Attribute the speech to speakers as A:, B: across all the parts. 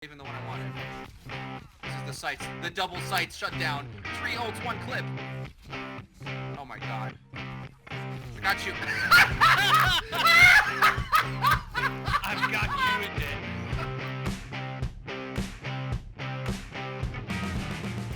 A: Even the one I wanted. This is the sights. The double sights shut down. 3 ults, 1 clip. Oh my god. I got you.
B: I've got you in there.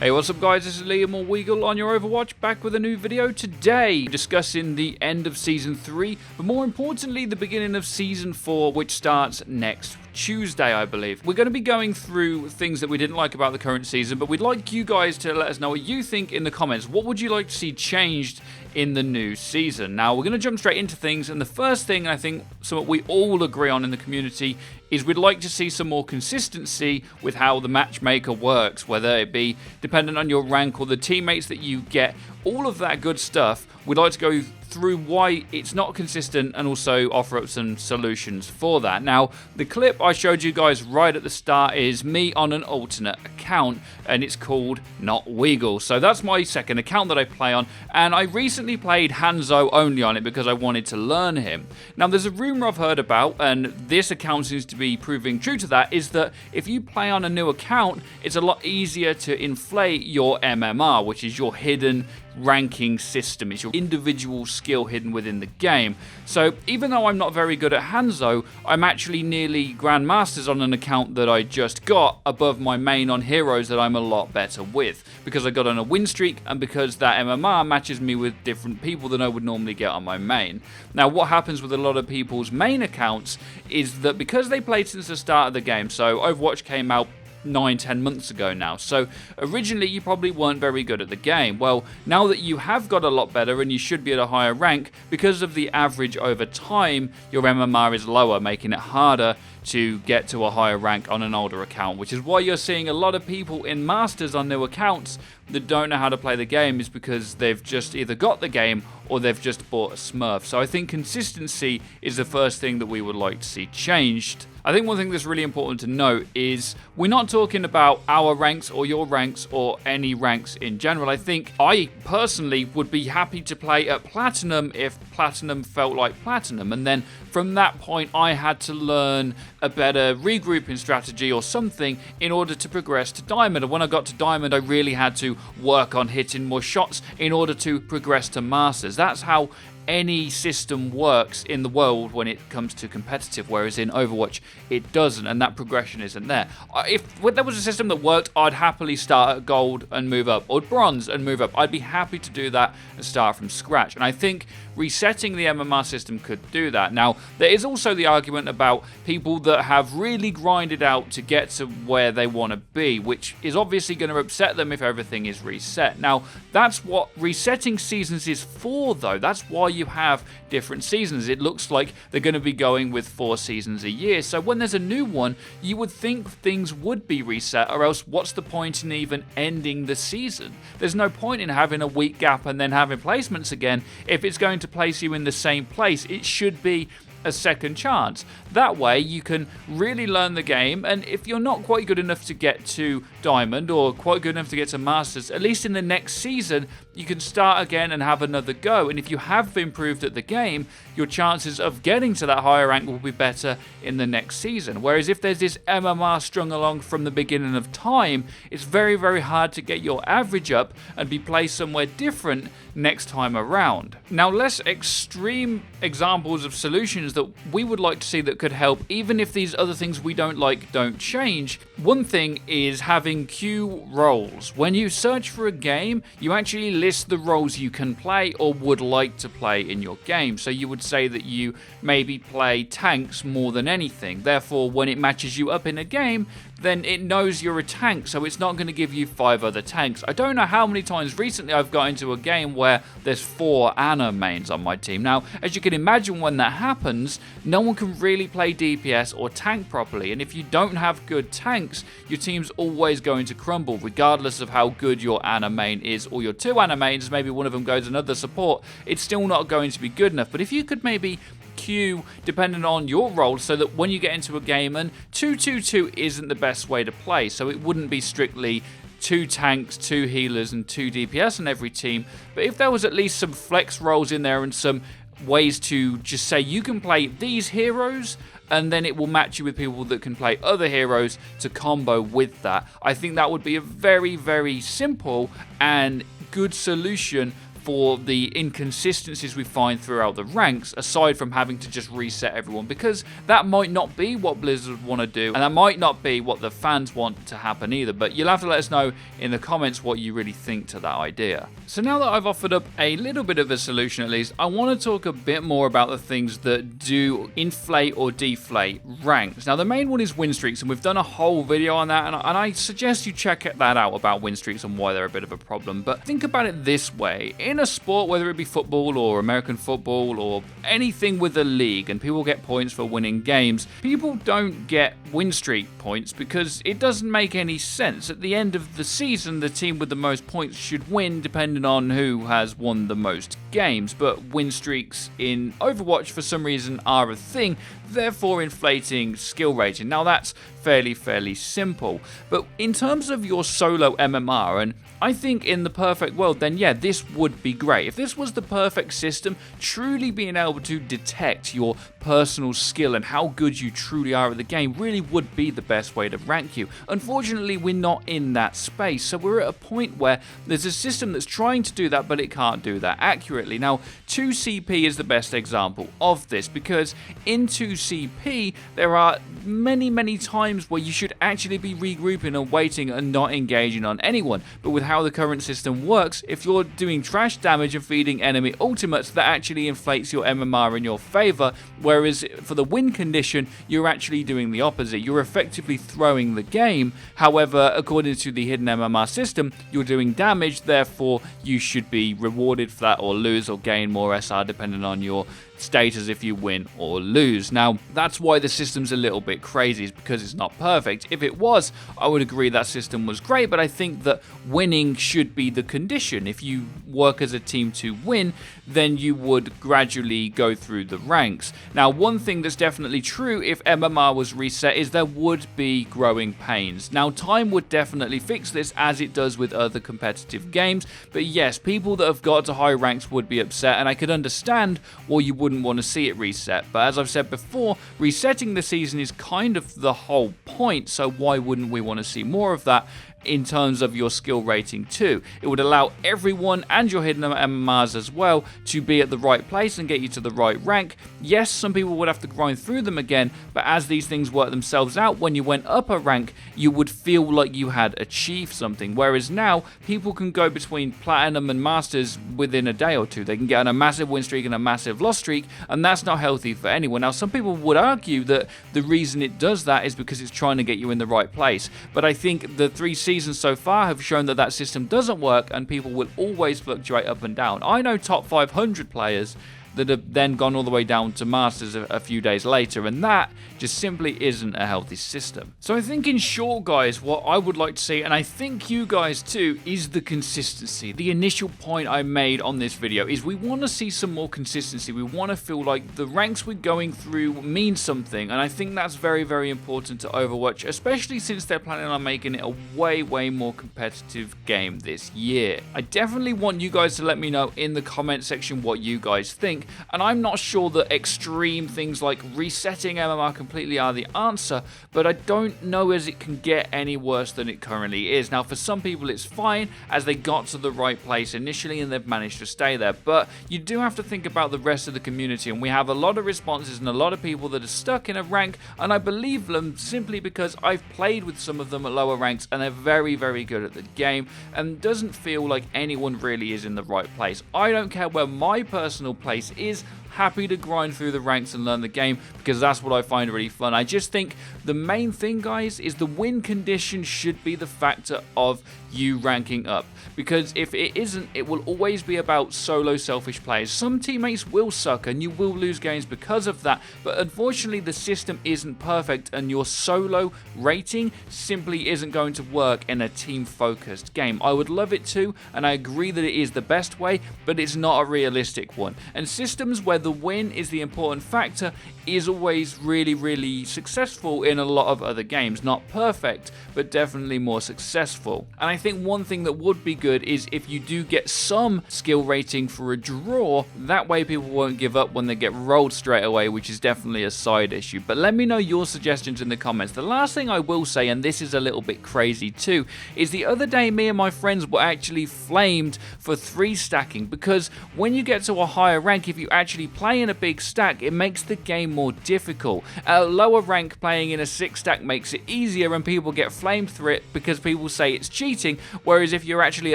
C: Hey, what's up guys, this is Liam or Weagle on your Overwatch, back with a new video today, discussing the end of Season 3, but more importantly the beginning of Season 4, which starts next Tuesday, I believe. We're going to be going through things that we didn't like about the current season, but we'd like you guys to let us know what you think in the comments. What would you like to see changed in the new season? Now, we're going to jump straight into things, and the first thing, I think, something we all agree on in the community, is we'd like to see some more consistency with how the matchmaker works, whether it be dependent on your rank or the teammates that you get, all of that good stuff. We'd like to go through why it's not consistent and also offer up some solutions for that. Now, the clip I showed you guys right at the start is me on an alternate account, and it's called Not Weagle. So that's my second account that I play on, and I recently played Hanzo only on it because I wanted to learn him. Now, there's a rumor I've heard about, and this account seems to be proving true to that, is that if you play on a new account, it's a lot easier to inflate your MMR, which is your hidden ranking system. It's your individual skill hidden within the game. So even though I'm not very good at Hanzo, I'm actually nearly Grandmasters on an account that I just got above my main on heroes that I'm a lot better with, because I got on a win streak and because that MMR matches me with different people than I would normally get on my main. Now, what happens with a lot of people's main accounts is that because they played since the start of the game, so Overwatch came out 9-10 months ago now, so originally you probably weren't very good at the game. Well, now that you have got a lot better and you should be at a higher rank, because of the average over time, your MMR is lower, making it harder to get to a higher rank on an older account, which is why you're seeing a lot of people in Masters on new accounts that don't know how to play the game, is because they've just either got the game or they've just bought a Smurf. So I think consistency is the first thing that we would like to see changed. I think one thing that's really important to note is we're not talking about our ranks or your ranks or any ranks in general. I think I personally would be happy to play at Platinum if Platinum felt like Platinum, and then from that point I had to learn a better regrouping strategy or something in order to progress to Diamond. And when I got to Diamond, I really had to work on hitting more shots in order to progress to Masters. That's how any system works in the world when it comes to competitive, whereas in Overwatch it doesn't, and that progression isn't there. If there was a system that worked, I'd happily start at gold and move up, or bronze and move up. I'd be happy to do that and start from scratch, and I think resetting the MMR system could do that. Now, there is also the argument about people that have really grinded out to get to where they want to be, which is obviously going to upset them if everything is reset. Now, that's what resetting seasons is for, though. That's why you have different seasons. It looks like they're going to be going with 4 seasons a year. So when there's a new one, you would think things would be reset, or else what's the point in even ending the season? There's no point in having a week gap and then having placements again. If it's going to place you in the same place, it should be a second chance. That way you can really learn the game, and if you're not quite good enough to get to Diamond or quite good enough to get to Masters, at least in the next season you can start again and have another go. And if you have improved at the game, your chances of getting to that higher rank will be better in the next season. Whereas if there's this MMR strung along from the beginning of time, it's very, very hard to get your average up and be placed somewhere different next time around. Now, less extreme examples of solutions that we would like to see that could help, even if these other things we don't like don't change. One thing is having queue roles. When you search for a game, you actually list the roles you can play or would like to play in your game. So you would say that you maybe play tanks more than anything. Therefore, when it matches you up in a game, then it knows you're a tank, so it's not going to give you 5 other tanks. I don't know how many times recently I've got into a game where there's 4 Ana mains on my team. Now, as you can imagine, when that happens, no one can really play DPS or tank properly, and if you don't have good tanks, your team's always going to crumble, regardless of how good your Ana main is, or your 2 Ana mains, maybe one of them goes another support, it's still not going to be good enough. But if you could maybe queue depending on your role, so that when you get into a game, and 2-2-2 isn't the best way to play, so it wouldn't be strictly 2 tanks, 2 healers and 2 DPS on every team, but if there was at least some flex roles in there and some ways to just say you can play these heroes and then it will match you with people that can play other heroes to combo with that. I think that would be a very, very simple and good solution for the inconsistencies we find throughout the ranks, aside from having to just reset everyone, because that might not be what Blizzard want to do, and that might not be what the fans want to happen either. But you'll have to let us know in the comments what you really think to that idea. So now that I've offered up a little bit of a solution at least, I want to talk a bit more about the things that do inflate or deflate ranks. Now the main one is Winstreaks, and we've done a whole video on that, and I suggest you check that out about Winstreaks and why they're a bit of a problem. But think about it this way: in a sport, whether it be football or American football or anything with a league, and people get points for winning games, people don't get win streak points because it doesn't make any sense. At the end of the season, the team with the most points should win, depending on who has won the most games. But win streaks in Overwatch for some reason are a thing, therefore inflating skill rating. Now that's fairly simple, but in terms of your solo MMR, and I think in the perfect world, then yeah, this would be great. If this was the perfect system, truly being able to detect your personal skill and how good you truly are at the game really would be the best way to rank you. Unfortunately, we're not in that space, so we're at a point where there's a system that's trying to do that, but it can't do that accurately. Now, 2CP is the best example of this, because in 2CP, there are many times where you should actually be regrouping and waiting and not engaging on anyone. But with how the current system works, if you're doing trash damage and feeding enemy ultimates, that actually inflates your MMR in your favor, whereas for the win condition, you're actually doing the opposite. You're effectively throwing the game. However, according to the hidden MMR system, you're doing damage, therefore you should be rewarded for that, or lose or gain more SR depending on your status if you win or lose. Now, that's why the system's a little bit crazy, is because it's not perfect. If it was, I would agree that system was great, but I think that winning should be the condition. If you work as a team to win, then you would gradually go through the ranks. Now, one thing that's definitely true if MMR was reset is there would be growing pains. Now, time would definitely fix this, as it does with other competitive games, but yes, people that have got to high ranks would be upset, and I could understand why you wouldn't want to see it reset. But as I've said before, resetting the season is kind of the whole point, so why wouldn't we want to see more of that in terms of your skill rating too? It would allow everyone and your hidden MMRs as well to be at the right place and get you to the right rank. Yes, some people would have to grind through them again, but as these things work themselves out, when you went up a rank, you would feel like you had achieved something. Whereas now, people can go between Platinum and Masters within a day or two. They can get on a massive win streak and a massive loss streak, and that's not healthy for anyone. Now, some people would argue that the reason it does that is because it's trying to get you in the right place. But I think the 3 seasons so far have shown that that system doesn't work, and people will always fluctuate up and down. I know top 500 players that have then gone all the way down to Masters a few days later, and that just simply isn't a healthy system. So I think in short, guys, what I would like to see, and I think you guys too, is the consistency. The initial point I made on this video is we want to see some more consistency. We want to feel like the ranks we're going through mean something, and I think that's very important to Overwatch, especially since they're planning on making it a way more competitive game this year. I definitely want you guys to let me know in the comment section what you guys think. And I'm not sure that extreme things like resetting MMR completely are the answer, but I don't know as it can get any worse than it currently is. Now, for some people it's fine, as they got to the right place initially and they've managed to stay there, but you do have to think about the rest of the community, and we have a lot of responses and a lot of people that are stuck in a rank, and I believe them simply because I've played with some of them at lower ranks and they're very good at the game, and doesn't feel like anyone really is in the right place. I don't care where my personal place is, happy to grind through the ranks and learn the game, because that's what I find really fun. I just think the main thing, guys, is the win condition should be the factor of you ranking up, because if it isn't, it will always be about solo selfish players. Some teammates will suck and you will lose games because of that, but unfortunately the system isn't perfect, and your solo rating simply isn't going to work in a team focused game. I would love it to, and I agree that it is the best way, but it's not a realistic one. And systems where the win is the important factor is always really successful in a lot of other games. Not perfect, but definitely more successful. And I think one thing that would be good is if you do get some skill rating for a draw, that way people won't give up when they get rolled straight away, which is definitely a side issue. But let me know your suggestions in the comments. The last thing I will say, and this is a little bit crazy too, is the other day me and my friends were actually flamed for 3 stacking, because when you get to a higher rank, if you actually play in a big stack, it makes the game more difficult. At a lower rank, playing in a 6 stack makes it easier and people get flamed for it because people say it's cheating, whereas if you're actually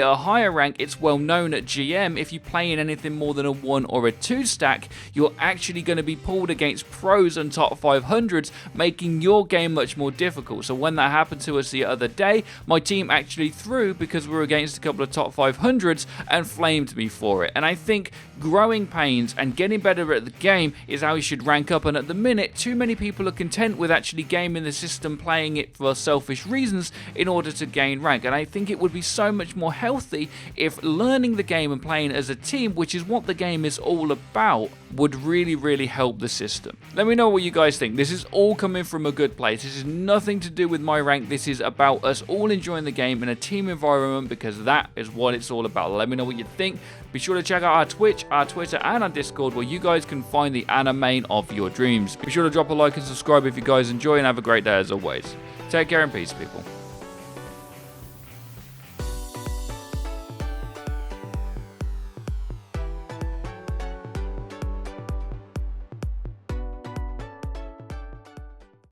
C: at a higher rank, it's well known at GM, if you play in anything more than a 1 or a 2 stack, you're actually going to be pulled against pros and top 500s, making your game much more difficult. So when that happened to us the other day, my team actually threw because we were against a couple of top 500s and flamed me for it. And I think growing pains and getting better at the game is how you should rank up, and at the minute too many people are content with actually gaming the system, playing it for selfish reasons in order to gain rank. And I think it would be so much more healthy if learning the game and playing as a team, which is what the game is all about, would really help the system. Let me know what you guys think. This is all coming from a good place. This is nothing to do with my rank. This is about us all enjoying the game in a team environment, because that is what it's all about. Let me know what you think. Be sure to check out our Twitch, our Twitter, and our Discord, where you guys can find the anime of your dreams. Be sure to drop a like and subscribe if you guys enjoy, and have a great day as always. Take care and peace, people.